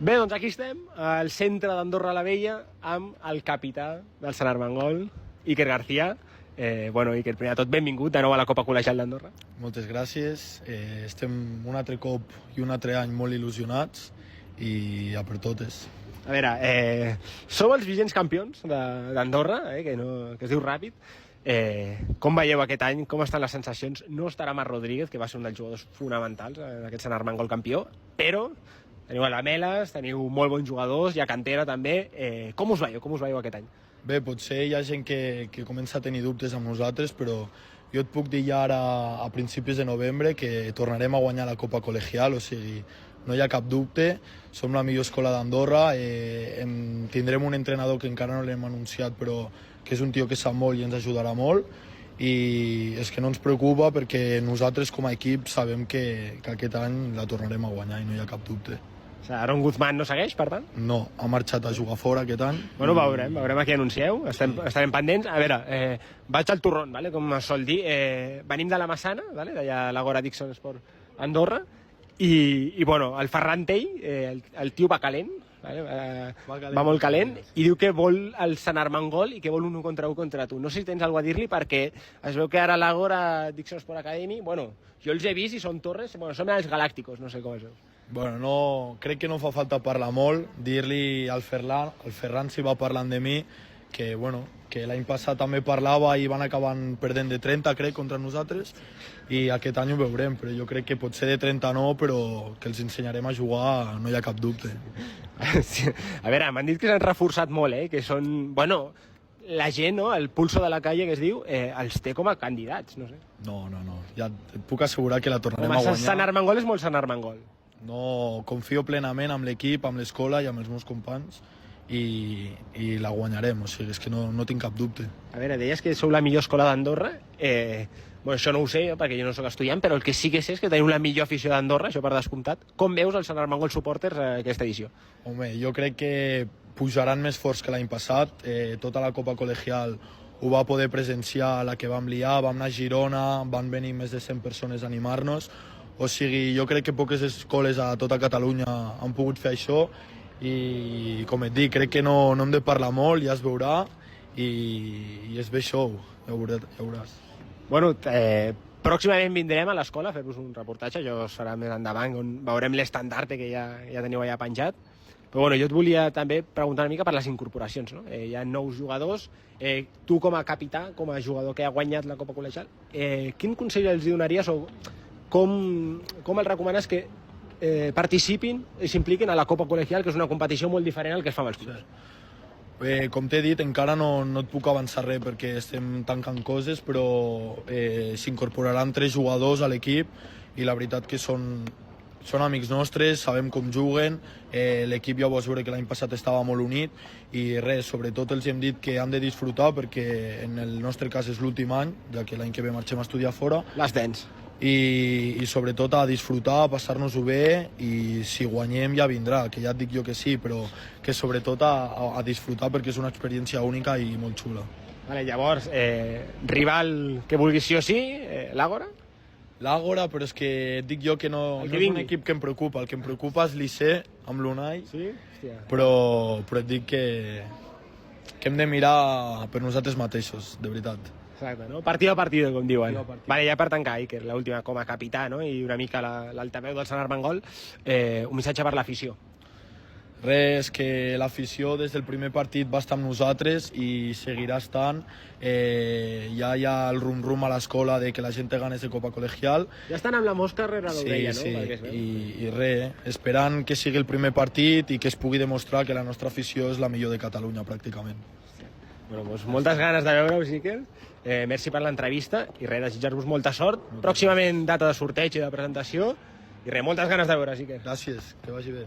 Bé, doncs aquí estem, al centre d'Andorra la Vella, amb el capità del Sant Armengol, Iker García. Iker, primer de tot, benvingut de nou a la Copa Col·legial d'Andorra. Moltes gràcies. Estem un altre cop i un altre any molt il·lusionats i a per totes. A veure, sou els vigents campions d'Andorra, que es diu ràpid. Com veieu aquest any? Com estan les sensacions? No estarà Marc Rodríguez, que va ser un dels jugadors fonamentals en aquest Sant Armengol campió, però teniu a Lamelas, teniu molt bons jugadors, i a cantera també. Com us veieu aquest any? Bé, potser hi ha gent que comença a tenir dubtes amb nosaltres, però jo et puc dir ja ara, a principis de novembre, que tornarem a guanyar la Copa Col·legial, o sigui, no hi ha cap dubte, som la millor escola d'Andorra, tindrem un entrenador que encara no l'hem anunciat, però que és un tio que sap molt i ens ajudarà molt, i és que no ens preocupa perquè nosaltres com a equip sabem que aquest any la tornarem a guanyar i no hi ha cap dubte. Aaron Guzmán no segueix, per tant? No, ha marxat a jugar fora aquest any. Bueno, veurem a qui anuncieu, estarem pendents. A veure, vaig al turron, com es sol dir. Venim de la Massana, d'allà l'Agora Dixon Sport Andorra, i el Ferran Tell, el tio va calent, va molt calent, i diu que vol el Sant Armengol i que vol un 1 contra tu. No sé si tens alguna a dir-li, perquè es veu que ara l'Agora Dixon Sport Academy, jo els he vist i són torres, són els galàcticos, no sé com es veu. No, crec que no fa falta parlar molt, dir-li al Ferran si va parlant de mi, que l'any passat també parlava i van acabar perdent de 30, crec, contra nosaltres, i aquest any ho veurem, però jo crec que potser de 30 no, però que els ensenyarem a jugar no hi ha cap dubte. Sí. A veure, m'han dit que s'han reforçat molt, que són, la gent, el pulso de la calle, que es diu, els té com a candidats, no sé. No, ja et puc assegurar que la tornarem a guanyar. Sant Armengol és molt Sant Armengol. No, confio plenament amb l'equip, amb l'escola i amb els meus companys i la guanyarem, o sigui, és que no tinc cap dubte. A veure, deies que sou la millor escola d'Andorra, això no ho sé, perquè jo no sóc estudiant, però el que sí que sé és que teniu la millor afició d'Andorra, això per descomptat. Com veus el Sant Armengol Supporters aquesta edició? Home, jo crec que pujaran més forts que l'any passat, tota la Copa Col·legial ho va poder presenciar, la que vam liar, vam anar a Girona, van venir més de 100 persones a animar-nos. O sigui, jo crec que poques escoles a tota Catalunya han pogut fer això i, com et dic, crec que no hem de parlar molt, ja es veurà i és bé show, ja veuràs. Pròximament vindrem a l'escola a fer-vos un reportatge, això serà més endavant, on veurem l'estandarte que ja teniu allà penjat. Però jo et volia també preguntar una mica per les incorporacions, no? Hi ha nous jugadors, tu com a capità, com a jugador que ha guanyat la Copa Col·legial, quin consell els donaries o com els recomanes que participin i s'impliquin a la Copa Col·legial, que és una competició molt diferent al que es fa amb els clubs? Com t'he dit, encara no et puc avançar res perquè estem tancant coses, però s'incorporaran 3 jugadors a l'equip i la veritat que són amics nostres, sabem com juguen, l'equip ja ho vas veure que l'any passat estava molt unit i res, sobretot els hem dit que han de disfrutar perquè en el nostre cas és l'últim any, ja que l'any que ve marxem a estudiar fora. Les dents. I sobretot a disfrutar, a passar-nos-ho bé i si guanyem ja vindrà, que ja et dic jo que sí, però que sobretot a disfrutar perquè és una experiència única i molt xula. Llavors, rival que vulguis sí o sí, l'Àgora? L'Àgora, però és que et dic jo que no és un equip que em preocupa, el que em preocupa és l'IC amb l'Unai, però et dic que hem de mirar per nosaltres mateixos, de veritat. Exacte, no? Partido a partido, com diuen. Ja per tancar, Iker, l'última com a capità, i una mica l'altaveu del Sant Armengol, un missatge per l'afició. Res, que l'afició des del primer partit va estar amb nosaltres i seguirà estant. Ja hi ha el rum-rum a l'escola de que la gent té ganes de Copa Col·legial. Ja estan amb la mosca rere l'orella, no? Sí, i res, esperant que sigui el primer partit i que es pugui demostrar que la nostra afició és la millor de Catalunya, pràcticament. Moltes ganes de veure-us, Iker. Merci per l'entrevista i res, desitjar-vos molta sort. Pròximament data de sorteig i de presentació i res, moltes ganes de veure's, Iker. Gràcies, que vagi bé.